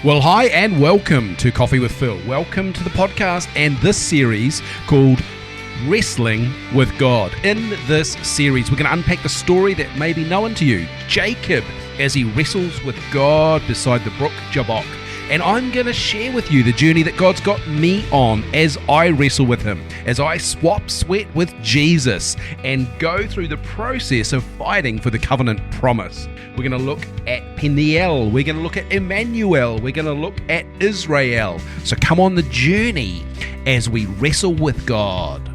Well, hi and welcome to Coffee with Phil. Welcome to the podcast and this series called Wrestling with God. In this series, we're going to unpack the story that may be known to you, Jacob, as he wrestles with God beside the brook Jabbok. And I'm going to share with you the journey that God's got me on as I wrestle with Him, as I swap sweat with Jesus and go through the process of fighting for the covenant promise. We're going to look at Peni-el. We're going to look at Emmanuel. We're going to look at Israel. So come on the journey as we wrestle with God.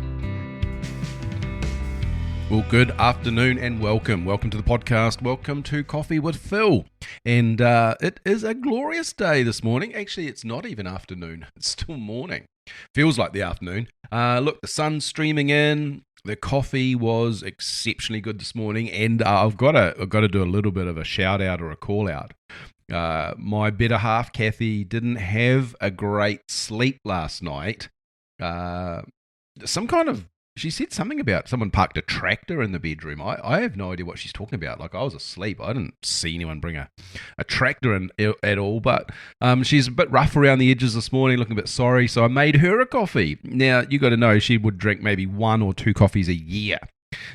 Well, good afternoon and welcome. Welcome to the podcast. Welcome to Coffee with Phil. And it is a glorious day this morning. Actually, it's not even afternoon. It's still morning. Feels like the afternoon. Look, the sun's streaming in. The coffee was exceptionally good this morning. And I've got to do a little bit of a shout out or a call out. My better half, Kathy, didn't have a great sleep last night. She said something about someone parked a tractor in the bedroom. I have no idea what she's talking about. Like, I was asleep. I didn't see anyone bring a tractor in at all. But she's a bit rough around the edges this morning, looking a bit sorry. So I made her a coffee. Now, you got to know she would drink maybe 1 or 2 coffees a year.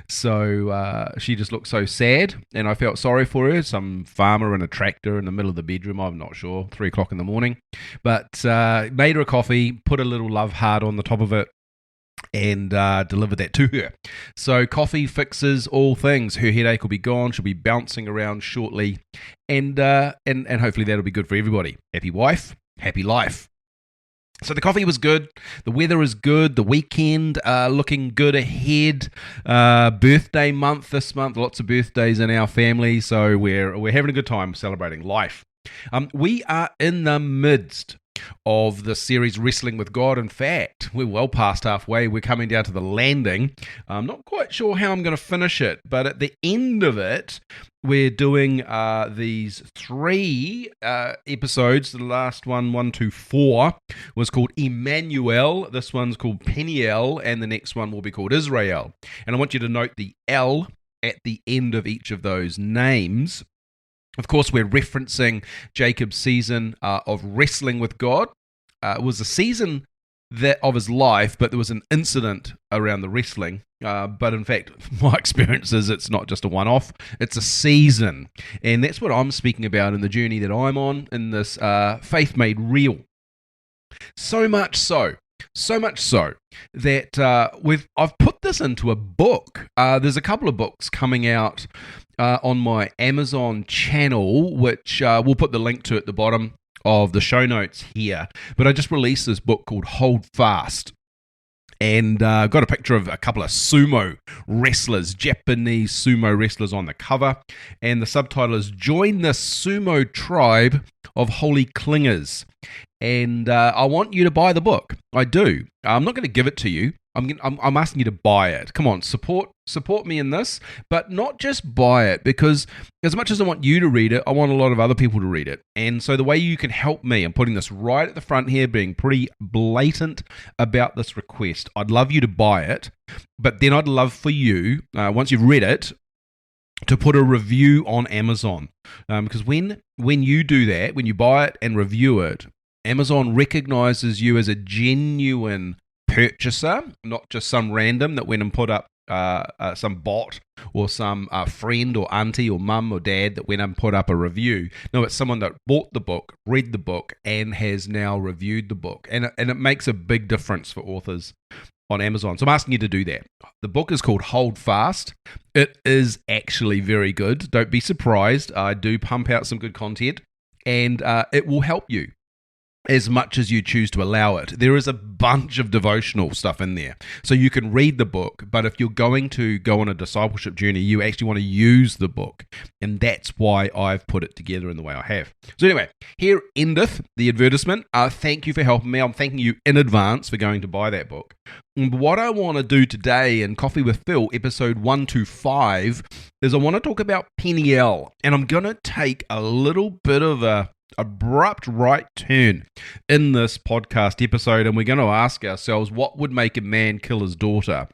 So she just looked so sad, and I felt sorry for her. Some farmer in a tractor in the middle of the bedroom, I'm not sure, 3 o'clock in the morning. But made her a coffee, put a little love heart on the top of it, and deliver that to her. So coffee fixes all things. Her headache will be gone. She'll be bouncing around shortly, and hopefully that'll be good for everybody. Happy wife, happy life. So the coffee was good. The weather is good. The weekend looking good ahead. Birthday month this month. Lots of birthdays in our family. So we're having a good time celebrating life. We are in the midst of the series Wrestling with God. In fact, we're well past halfway. We're coming down to the landing. I'm not quite sure how I'm going to finish it, but at the end of it, we're doing these 3 episodes. The last one, 1 to 4, was called Emmanuel. This one's called Peni-el, and the next one will be called Israel. And I want you to note the L at the end of each of those names. Of course, we're referencing Jacob's season of wrestling with God. It was a season of his life, but there was an incident around the wrestling. But in fact, my experience is it's not just a one-off, it's a season. And that's what I'm speaking about in the journey that I'm on in this Faith Made Real. So much so that I've put this into a book. There's a couple of books coming out on my Amazon channel, which we'll put the link to at the bottom of the show notes here. But I just released this book called Hold Fast. And got a picture of a couple of sumo wrestlers, Japanese sumo wrestlers on the cover. And the subtitle is Join the Sumo Tribe of Holy Clingers. And I want you to buy the book. I do. I'm not going to give it to you. I'm asking you to buy it. Come on, support me in this, but not just buy it, because as much as I want you to read it, I want a lot of other people to read it. And so the way you can help me, I'm putting this right at the front here, being pretty blatant about this request. I'd love you to buy it, but then I'd love for you, once you've read it, to put a review on Amazon. Because when you do that, when you buy it and review it, Amazon recognizes you as a genuine purchaser, not just some random that went and put up some bot or some friend or auntie or mum or dad that went and put up a review. No, it's someone that bought the book, read the book, and has now reviewed the book. And it makes a big difference for authors on Amazon. So I'm asking you to do that. The book is called Hold Fast. It is actually very good. Don't be surprised. I do pump out some good content, and it will help you as much as you choose to allow it. There is a bunch of devotional stuff in there. So you can read the book, but if you're going to go on a discipleship journey, you actually want to use the book. And that's why I've put it together in the way I have. So anyway, here endeth the advertisement. Thank you for helping me. I'm thanking you in advance for going to buy that book. And what I want to do today in Coffee with Phil, episode 125, is I want to talk about Peni-el. And I'm going to take a little bit of a abrupt right turn in this podcast episode, and we're going to ask ourselves, what would make a man kill his daughter?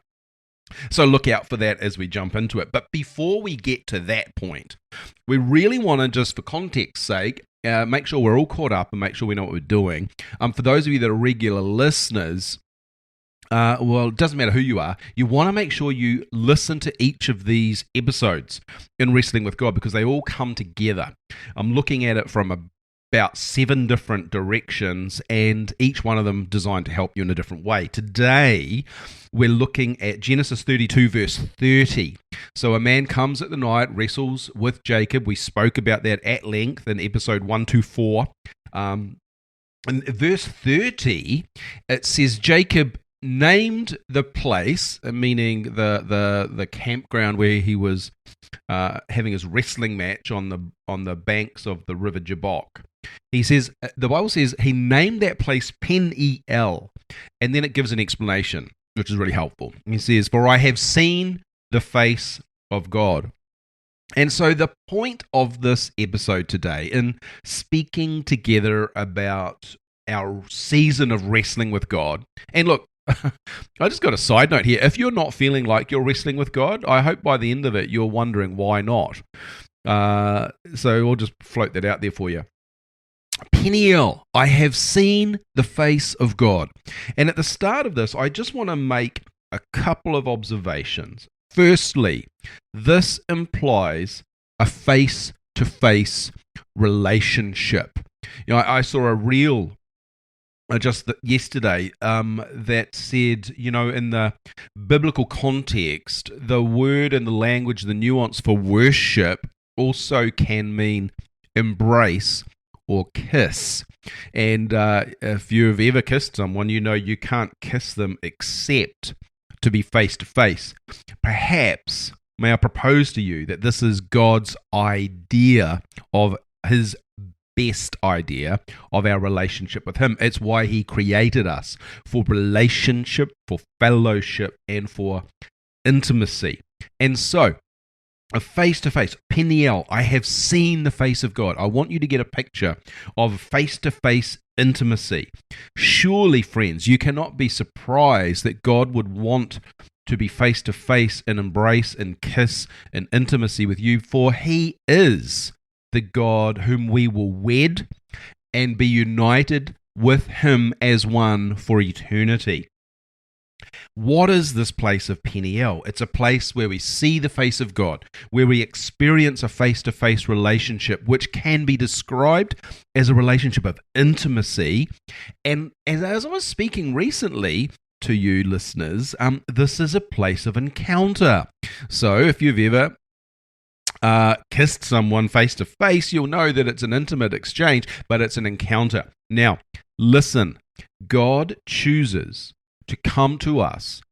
So look out for that as we jump into it. But before we get to that point, we really want to, just for context's sake, make sure we're all caught up and make sure we know what we're doing. For those of you that are regular listeners, well, it doesn't matter who you are. You want to make sure you listen to each of these episodes in Wrestling with God because they all come together. I'm looking at it from about 7 different directions, and each one of them designed to help you in a different way. Today, we're looking at Genesis 32, verse 30. So a man comes at the night, wrestles with Jacob. We spoke about that at length in episode 124. In verse 30, it says Jacob named the place, meaning the campground where he was having his wrestling match on the banks of the river Jabbok. He says, the Bible says he named that place Peni-el, and then it gives an explanation, which is really helpful. He says, "For I have seen the face of God." And so the point of this episode today, in speaking together about our season of wrestling with God, and look, I just got a side note here. If you're not feeling like you're wrestling with God, I hope by the end of it you're wondering why not. So we'll just float that out there for you. Peni-el, I have seen the face of God. And at the start of this, I just want to make a couple of observations. Firstly, this implies a face-to-face relationship. I saw a reel just yesterday that said, in the biblical context, the word and the language, the nuance for worship also can mean embrace or kiss. And if you've ever kissed someone, you can't kiss them except to be face to face. Perhaps, may I propose to you that this is God's idea of his best idea of our relationship with him. It's why he created us, for relationship, for fellowship, and for intimacy. And so, a face-to-face, Peni-el, I have seen the face of God. I want you to get a picture of face-to-face intimacy. Surely, friends, you cannot be surprised that God would want to be face-to-face and embrace and kiss and intimacy with you, for he is the God whom we will wed and be united with him as one for eternity. What is this place of Peni-el? It's a place where we see the face of God, where we experience a face-to-face relationship, which can be described as a relationship of intimacy. And as I was speaking recently to you listeners, this is a place of encounter. So if you've ever kissed someone face-to-face, you'll know that it's an intimate exchange, but it's an encounter. Now, listen, God chooses to come to us,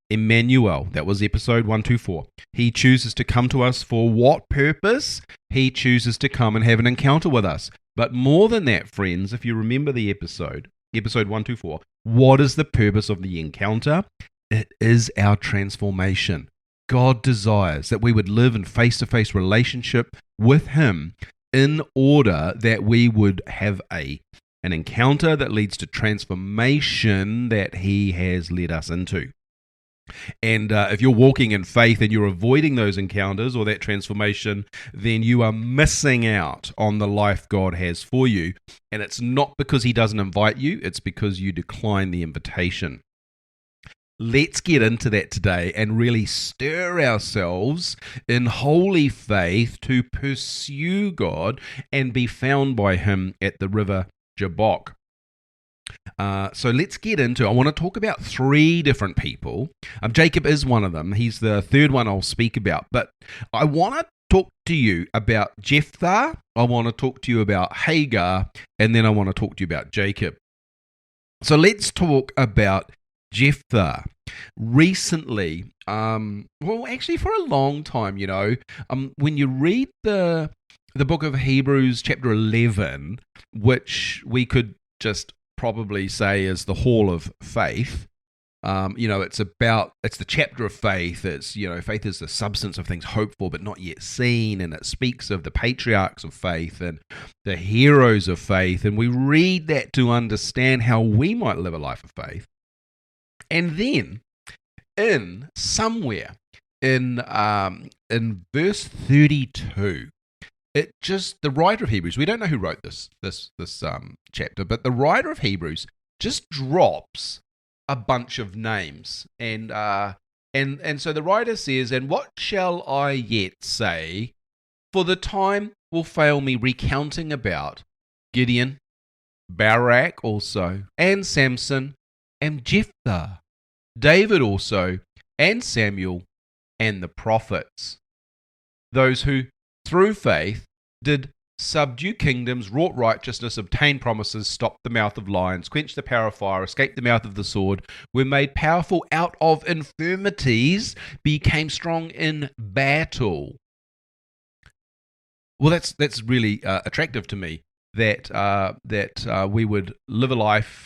Emmanuel, that was episode 124. He chooses to come to us for what purpose? He chooses to come and have an encounter with us. But more than that, friends, if you remember the episode 124, what is the purpose of the encounter? It is our transformation. God desires that we would live in face-to-face relationship with him in order that we would have an encounter that leads to transformation that he has led us into. And if you're walking in faith and you're avoiding those encounters or that transformation, then you are missing out on the life God has for you. And it's not because he doesn't invite you, it's because you decline the invitation. Let's get into that today and really stir ourselves in holy faith to pursue God and be found by him at the river Jabbok. So let's get into, I want to talk about 3 different people. Jacob is one of them. He's the third one I'll speak about. But I want to talk to you about Jephthah. I want to talk to you about Hagar. And then I want to talk to you about Jacob. So let's talk about Jephthah. Recently, actually for a long time, when you read the book of Hebrews chapter 11, which we could just probably say is the hall of faith. It's the chapter of faith. It's, faith is the substance of things hoped for but not yet seen, and it speaks of the patriarchs of faith and the heroes of faith, and we read that to understand how we might live a life of faith. And then, somewhere in verse 32, the writer of Hebrews, we don't know who wrote this chapter, but the writer of Hebrews just drops a bunch of names. And so the writer says, "And what shall I yet say? For the time will fail me recounting about Gideon, Barak also, and Samson, and Jephthah, David also, and Samuel, and the prophets, those who, through faith, did subdue kingdoms, wrought righteousness, obtained promises, stopped the mouth of lions, quenched the power of fire, escaped the mouth of the sword, were made powerful out of infirmities, became strong in battle." Well, that's really attractive to me, that we would live a life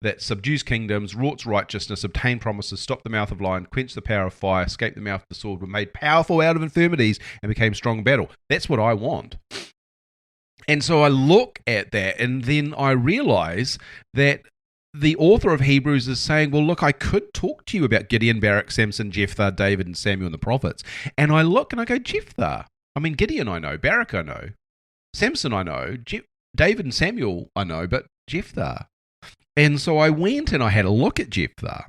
that subdues kingdoms, wrought righteousness, obtained promises, stopped the mouth of lions, quenched the power of fire, escaped the mouth of the sword, were made powerful out of infirmities, and became strong in battle. That's what I want. And so I look at that, and then I realize that the author of Hebrews is saying, well, look, I could talk to you about Gideon, Barak, Samson, Jephthah, David, and Samuel, and the prophets. And I look and I go, Jephthah. I mean, Gideon I know, Barak I know, Samson I know, David and Samuel I know, but Jephthah. And so I went and I had a look at Jephthah.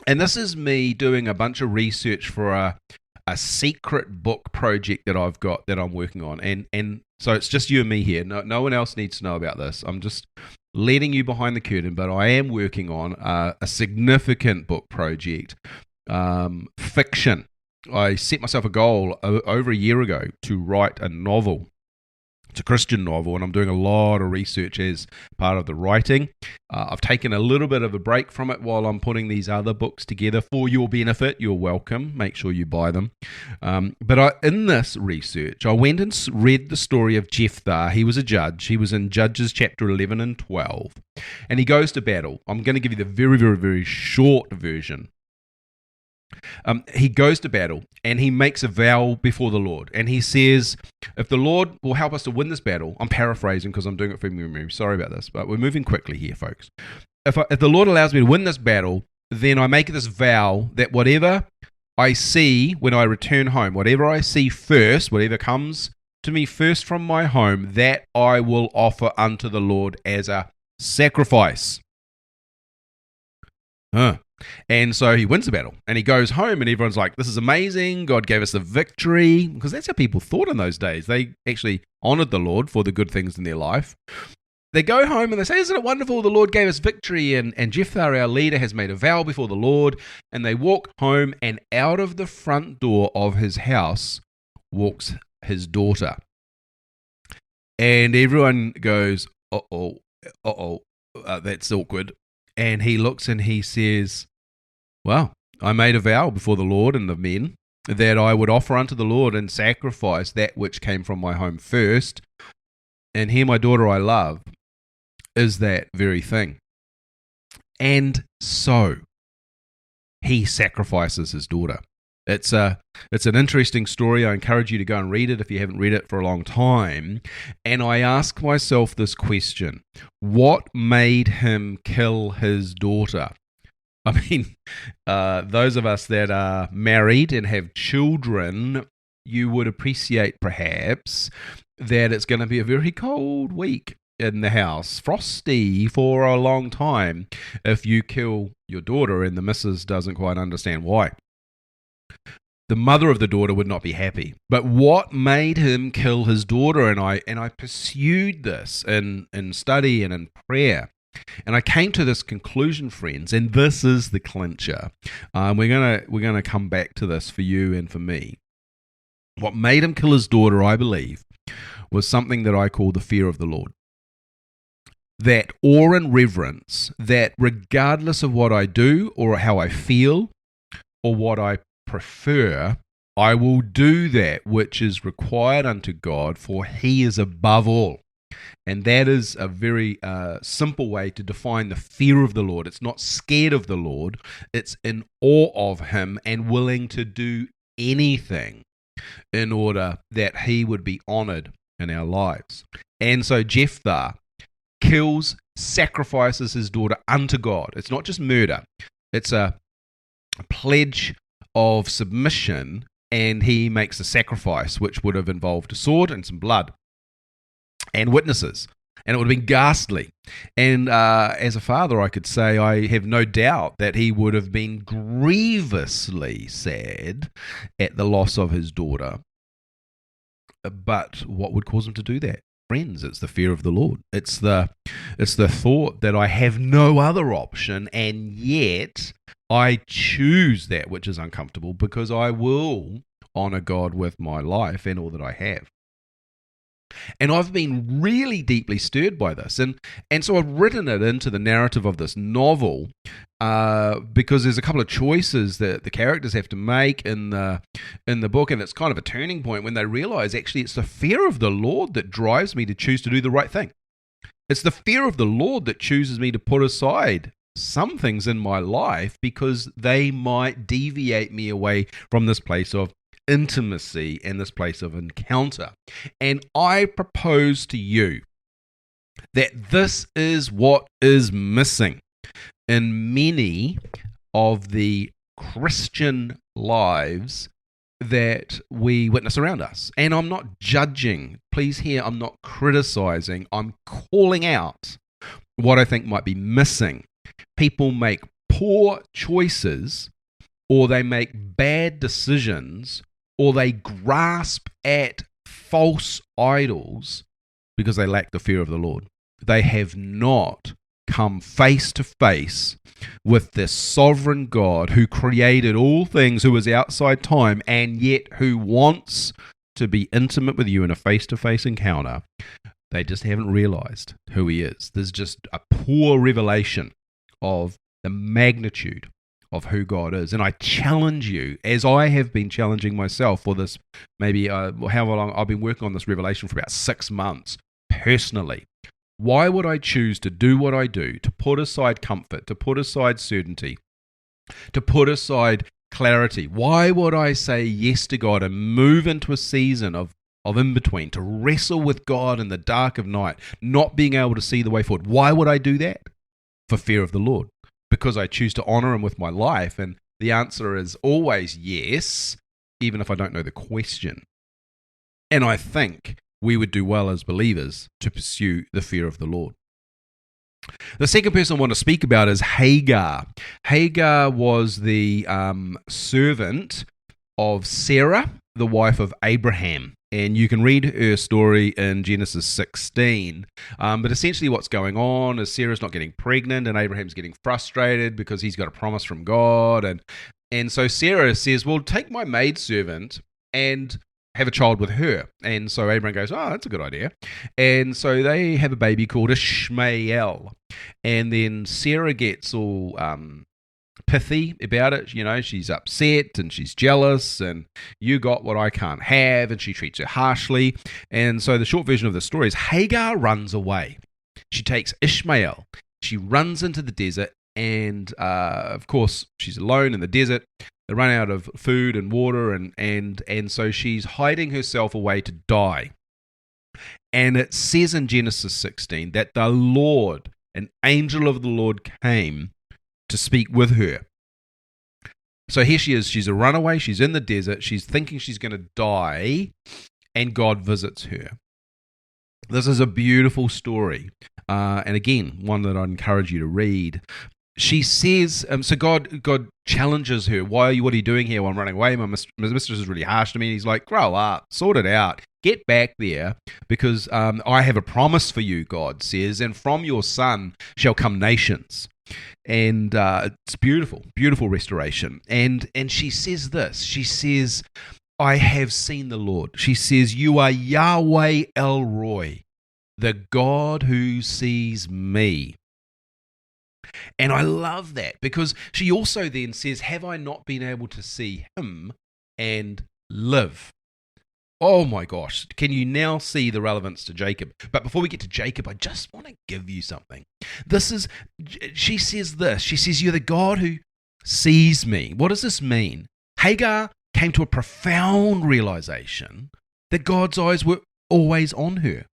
And this is me doing a bunch of research for a secret book project that I've got that I'm working on. And so it's just you and me here. No one else needs to know about this. I'm just letting you behind the curtain, but I am working on a significant book project, fiction. I set myself a goal over a year ago to write a novel. It's a Christian novel, and I'm doing a lot of research as part of the writing. I've taken a little bit of a break from it while I'm putting these other books together for your benefit. You're welcome. Make sure you buy them. But in this research, I went and read the story of Jephthah. He was a judge. He was in Judges chapter 11 and 12. And he goes to battle. I'm going to give you the very, very, very short version. He goes to battle and he makes a vow before the Lord, and he says, if the Lord will help us to win this battle, I'm paraphrasing because I'm doing it from memory, sorry about this, but we're moving quickly here, folks. If the Lord allows me to win this battle, then I make this vow that whatever I see when I return home, whatever I see first, whatever comes to me first from my home, that I will offer unto the Lord as a sacrifice. And so he wins the battle and he goes home and everyone's like, this is amazing. God gave us the victory, because that's how people thought in those days. They actually honored the Lord for the good things in their life. They go home and they say, isn't it wonderful? The Lord gave us victory, and Jephthah, our leader, has made a vow before the Lord. And they walk home, and out of the front door of his house walks his daughter. And everyone goes, that's awkward. And he looks and he says, well, I made a vow before the Lord and the men that I would offer unto the Lord and sacrifice that which came from my home first. And here my daughter I love is that very thing. And so he sacrifices his daughter. It's an interesting story. I encourage you to go and read it if you haven't read it for a long time. And I ask myself this question: what made him kill his daughter? I mean, those of us that are married and have children, you would appreciate perhaps that it's going to be a very cold week in the house, frosty for a long time, if you kill your daughter and the missus doesn't quite understand why. The mother of the daughter would not be happy. But what made him kill his daughter? And I pursued this in study and in prayer. And I came to this conclusion, friends, and this is the clincher. We're gonna come back to this for you and for me. What made him kill his daughter, I believe, was something that I call the fear of the Lord. That awe and reverence, that regardless of what I do or how I feel or what I prefer, I will do that which is required unto God, for he is above all. And that is a very simple way to define the fear of the Lord. It's not scared of the Lord. It's in awe of him and willing to do anything in order that he would be honored in our lives. And so Jephthah sacrifices his daughter unto God. It's not just murder. It's a pledge of submission and he makes a sacrifice, which would have involved a sword and some blood and witnesses. And it would have been ghastly. And as a father, I could say I have no doubt that he would have been grievously sad at the loss of his daughter. But what would cause him to do that? Friends, it's the fear of the Lord. It's the thought that I have no other option, and yet I choose that which is uncomfortable because I will honor God with my life and all that I have. And I've been really deeply stirred by this. And so I've written it into the narrative of this novel because there's a couple of choices that the characters have to make in the book, and it's kind of a turning point when they realize actually it's the fear of the Lord that drives me to choose to do the right thing. It's the fear of the Lord that chooses me to put aside some things in my life because they might deviate me away from this place of intimacy and this place of encounter. And I propose to you that this is what is missing in many of the Christian lives that we witness around us. And I'm not judging. Please hear, I'm not criticizing. I'm calling out what I think might be missing. People make poor choices, or they make bad decisions, or they grasp at false idols because they lack the fear of the Lord. They have not come face to face with the sovereign God who created all things, who is outside time, and yet who wants to be intimate with you in a face-to-face encounter. They just haven't realized who he is. There's just a poor revelation of the magnitude of who God is. And I challenge you, as I have been challenging myself for this, maybe however long I've been working on this revelation for about 6 months personally. Why would I choose to do what I do, to put aside comfort, to put aside certainty, to put aside clarity? Why would I say yes to God and move into a season of in-between, to wrestle with God in the dark of night, not being able to see the way forward? Why would I do that? For fear of the Lord. Because I choose to honor him with my life. And the answer is always yes, even if I don't know the question. And I think we would do well as believers to pursue the fear of the Lord. The second person I want to speak about is Hagar. Hagar was the servant of Sarah, the wife of Abraham. And you can read her story in Genesis 16. But essentially what's going on is Sarah's not getting pregnant and Abraham's getting frustrated because he's got a promise from God. And so Sarah says, well, take my maidservant and have a child with her. And so Abraham goes, oh, that's a good idea. And so they have a baby called Ishmael. And then Sarah gets all pithy about it. You know, she's upset and she's jealous and you got what I can't have, and she treats her harshly. And so the short version of the story is Hagar runs away. She takes Ishmael. She runs into the desert, and of course she's alone in the desert. They run out of food and water, and so she's hiding herself away to die. And it says in Genesis 16 that the Lord, an angel of the Lord, came to speak with her. So here she is. She's a runaway. She's in the desert. She's thinking she's going to die, and God visits her. This is a beautiful story, and again, one that I encourage you to read. She says, so God challenges her. What are you doing here while I'm running away? My mistress is really harsh to me. And he's like, grow up, sort it out, get back there, because I have a promise for you, God says, and from your son shall come nations. And it's beautiful, beautiful restoration. And she says this. She says, I have seen the Lord. She says, you are Yahweh El Roi, the God who sees me. And I love that, because she also then says, have I not been able to see him and live? Oh my gosh, can you now see the relevance to Jacob? But before we get to Jacob, I just want to give you something. She says this, she says, you're the God who sees me. What does this mean? Hagar came to a profound realization that God's eyes were always on her.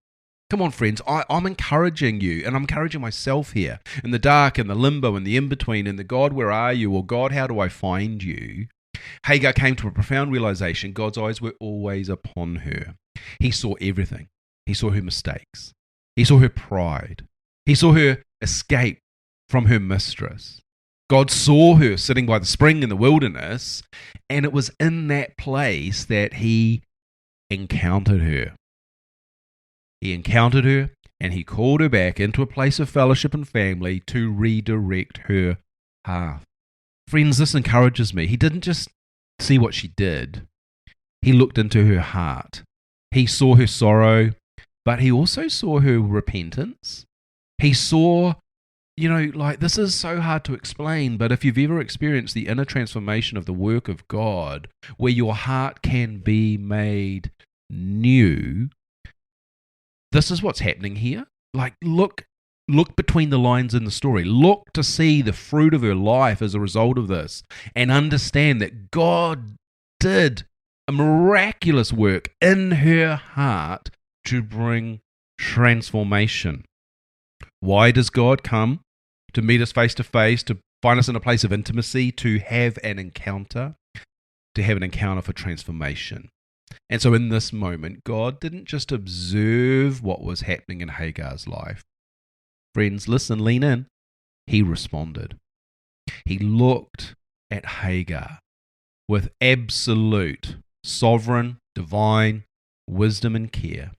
Come on, friends, I'm encouraging you, and I'm encouraging myself here, in the dark, in the limbo, in the in-between, in the God, where are you? Or God, how do I find you? Hagar came to a profound realization. God's eyes were always upon her. He saw everything. He saw her mistakes. He saw her pride. He saw her escape from her mistress. God saw her sitting by the spring in the wilderness, and it was in that place that he encountered her. He encountered her, and he called her back into a place of fellowship and family to redirect her path. Friends, this encourages me. He didn't just see what she did. He looked into her heart. He saw her sorrow, but he also saw her repentance. He saw, this is so hard to explain, but if you've ever experienced the inner transformation of the work of God, where your heart can be made new, this is what's happening here. Look between the lines in the story. Look to see the fruit of her life as a result of this, and understand that God did a miraculous work in her heart to bring transformation. Why does God come? To meet us face to face, to find us in a place of intimacy, to have an encounter for transformation. And so in this moment, God didn't just observe what was happening in Hagar's life. Friends, listen, lean in. He responded. He looked at Hagar with absolute, sovereign, divine wisdom and care.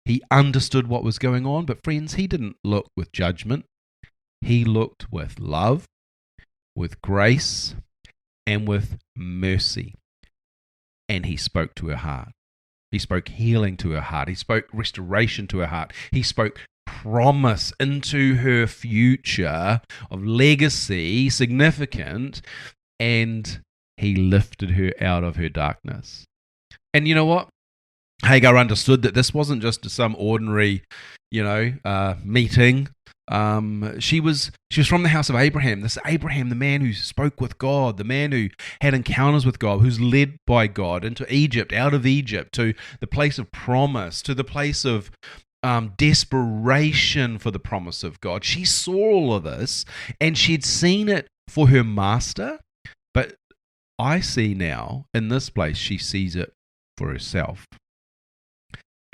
He understood what was going on, but friends, he didn't look with judgment. He looked with love, with grace, and with mercy. And he spoke to her heart. He spoke healing to her heart. He spoke restoration to her heart. He spoke promise into her future of legacy, significant, and he lifted her out of her darkness. And you know what? Hagar understood that this wasn't just some ordinary, meeting. She was from the house of Abraham. This Abraham, the man who spoke with God, the man who had encounters with God, who's led by God into Egypt, out of Egypt, to the place of promise, to the place of desperation for the promise of God. She saw all of this, and she'd seen it for her master, but I see now, in this place, she sees it for herself.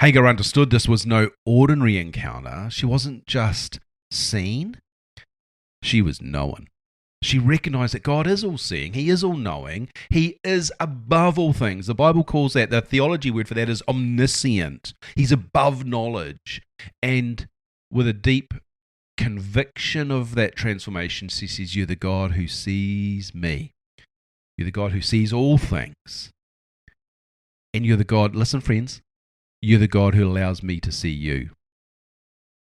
Hagar understood this was no ordinary encounter. She wasn't just seen, she was known. She recognized that God is all-seeing. He is all-knowing. He is above all things. The Bible calls that, the theology word for that is omniscient. He's above knowledge. And with a deep conviction of that transformation, she says, you're the God who sees me. You're the God who sees all things. And you're the God, listen friends, you're the God who allows me to see you.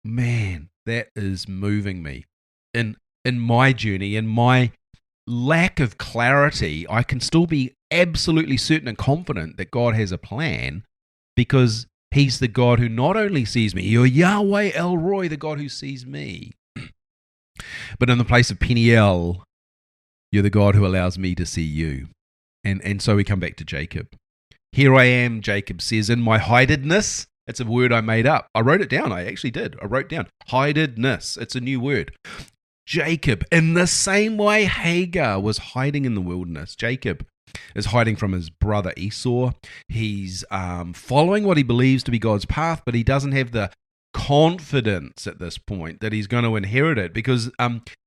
Man, that is moving me. In my journey, in my lack of clarity, I can still be absolutely certain and confident that God has a plan, because he's the God who not only sees me, you're Yahweh El Roy, the God who sees me, but in the place of Peni-el, you're the God who allows me to see you. And so we come back to Jacob. Here I am, Jacob says, in my hidedness. It's a word I made up. I wrote it down. I actually did. I wrote down hidedness. It's a new word. Jacob, in the same way Hagar was hiding in the wilderness, Jacob is hiding from his brother Esau. He's following what he believes to be God's path, but he doesn't have the confidence at this point that he's going to inherit it, because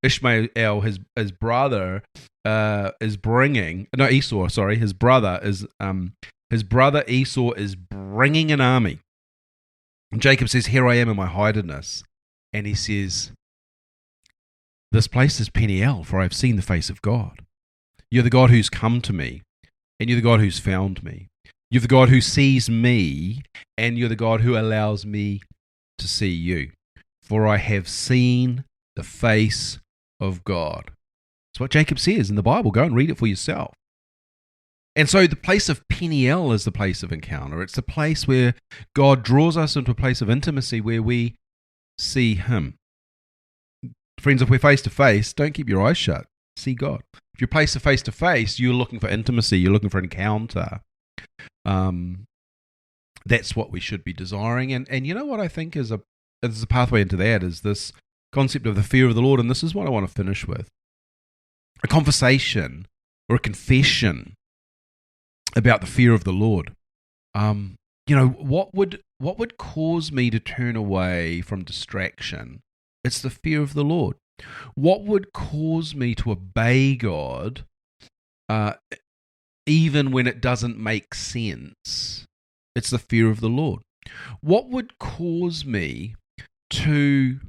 Ishmael, his brother, is bringing, no, Esau, sorry, his brother Esau is bringing an army. And Jacob says, here I am in my hidedness. And he says, this place is Peni-el, for I have seen the face of God. You're the God who's come to me, and you're the God who's found me. You're the God who sees me, and you're the God who allows me to see you. For I have seen the face of God. That's what Jacob says in the Bible. Go and read it for yourself. And so the place of Peni-el is the place of encounter. It's the place where God draws us into a place of intimacy where we see him. Friends, if we're face to face, don't keep your eyes shut. See God. If you're face to face, you're looking for intimacy. You're looking for an encounter. That's what we should be desiring. And you know what I think is a pathway into that is this concept of the fear of the Lord. And this is what I want to finish with. A conversation or a confession about the fear of the Lord. What would cause me to turn away from distraction? It's the fear of the Lord. What would cause me to obey God, even when it doesn't make sense? It's the fear of the Lord. What would cause me to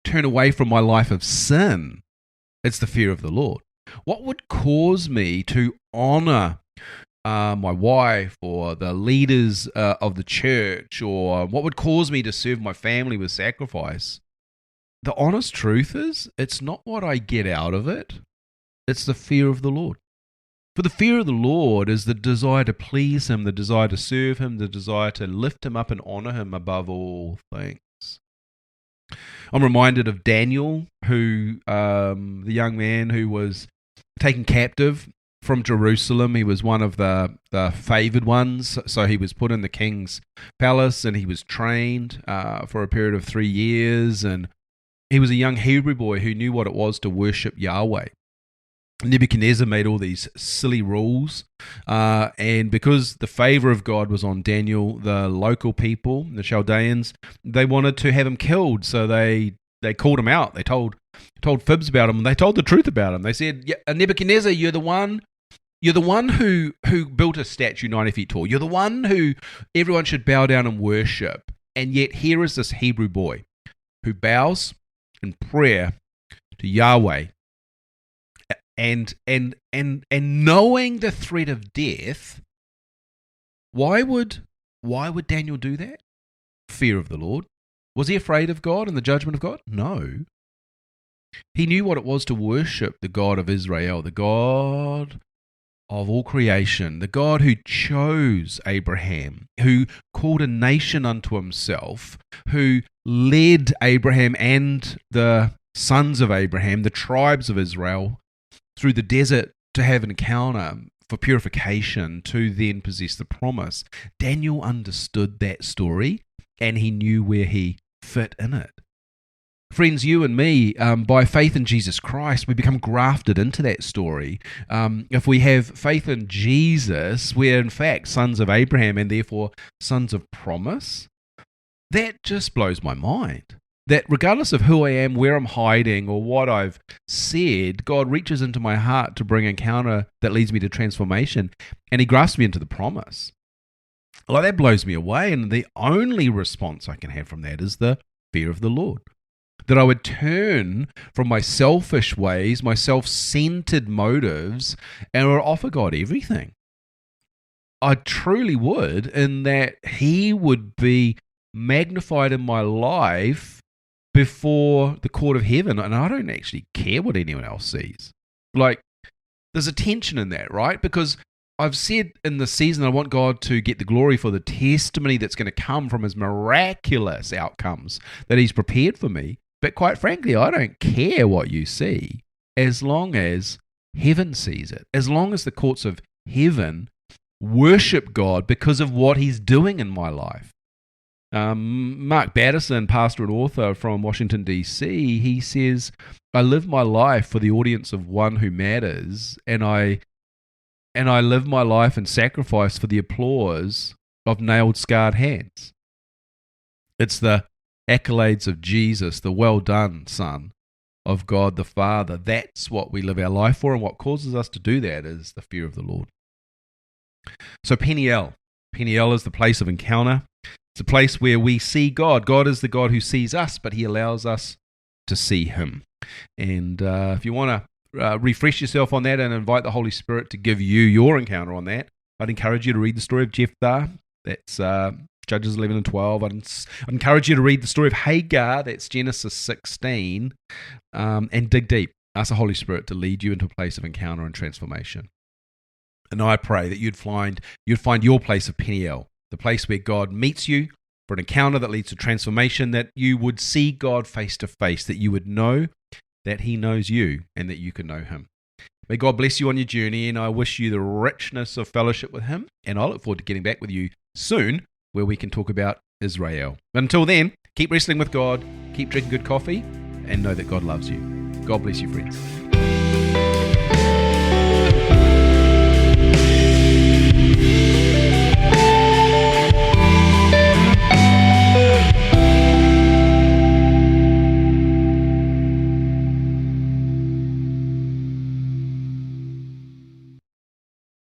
turn away from my life of sin? It's the fear of the Lord. What would cause me to honor my wife or the leaders of the church, or what would cause me to serve my family with sacrifice? The honest truth is, it's not what I get out of it. It's the fear of the Lord. For the fear of the Lord is the desire to please Him, the desire to serve Him, the desire to lift Him up and honor Him above all things. I'm reminded of Daniel, who the young man who was taken captive from Jerusalem. He was one of the favored ones, so he was put in the king's palace and he was trained for a period of 3 years, and he was a young Hebrew boy who knew what it was to worship Yahweh. Nebuchadnezzar made all these silly rules, and because the favor of God was on Daniel, the local people, the Chaldeans, they wanted to have him killed, so they called him out. They told fibs about him, and they told the truth about him. They said, Nebuchadnezzar, you're the one who built a statue 90 feet tall. You're the one who everyone should bow down and worship, and yet here is this Hebrew boy who bows in prayer to Yahweh. And knowing the threat of death, why would Daniel do that? Fear of the Lord. Was he afraid of God and the judgment of God? No. He knew what it was to worship the God of Israel, the God of all creation, the God who chose Abraham, who called a nation unto himself, who led Abraham and the sons of Abraham, the tribes of Israel, through the desert to have an encounter for purification, to then possess the promise. Daniel understood that story, and he knew where he fit in it. Friends, you and me, by faith in Jesus Christ, we become grafted into that story. If we have faith in Jesus, we're in fact sons of Abraham and therefore sons of promise. That just blows my mind. That regardless of who I am, where I'm hiding, or what I've said, God reaches into my heart to bring encounter that leads me to transformation, and He grafts me into the promise. Like, that blows me away, and the only response I can have from that is the fear of the Lord. That I would turn from my selfish ways, my self-centered motives, and would offer God everything. I truly would, in that He would be magnified in my life before the court of heaven, and I don't actually care what anyone else sees. Like, there's a tension in that, right? Because I've said in the season I want God to get the glory for the testimony that's going to come from His miraculous outcomes that He's prepared for me. But quite frankly, I don't care what you see as long as heaven sees it, as long as the courts of heaven worship God because of what He's doing in my life. Mark Batterson, pastor and author from Washington, D.C., he says, I live my life for the audience of one who matters, and I live my life in sacrifice for the applause of nailed, scarred hands. It's the accolades of Jesus, the well done Son of God the Father. That's what we live our life for, and what causes us to do that is the fear of the Lord. So Peni-el. Peni-el is the place of encounter. It's a place where we see God. God is the God who sees us, but He allows us to see Him. And if you want to refresh yourself on that and invite the Holy Spirit to give you your encounter on that, I'd encourage you to read the story of Jephthah. That's Judges 11 and 12. I'd encourage you to read the story of Hagar. That's Genesis 16. And dig deep. Ask the Holy Spirit to lead you into a place of encounter and transformation. And I pray that you'd find your place of Peni-el, the place where God meets you for an encounter that leads to transformation, that you would see God face to face, that you would know that He knows you and that you can know Him. May God bless you on your journey, and I wish you the richness of fellowship with Him, and I look forward to getting back with you soon where we can talk about Israel. But until then, keep wrestling with God, keep drinking good coffee, and know that God loves you. God bless you, friends.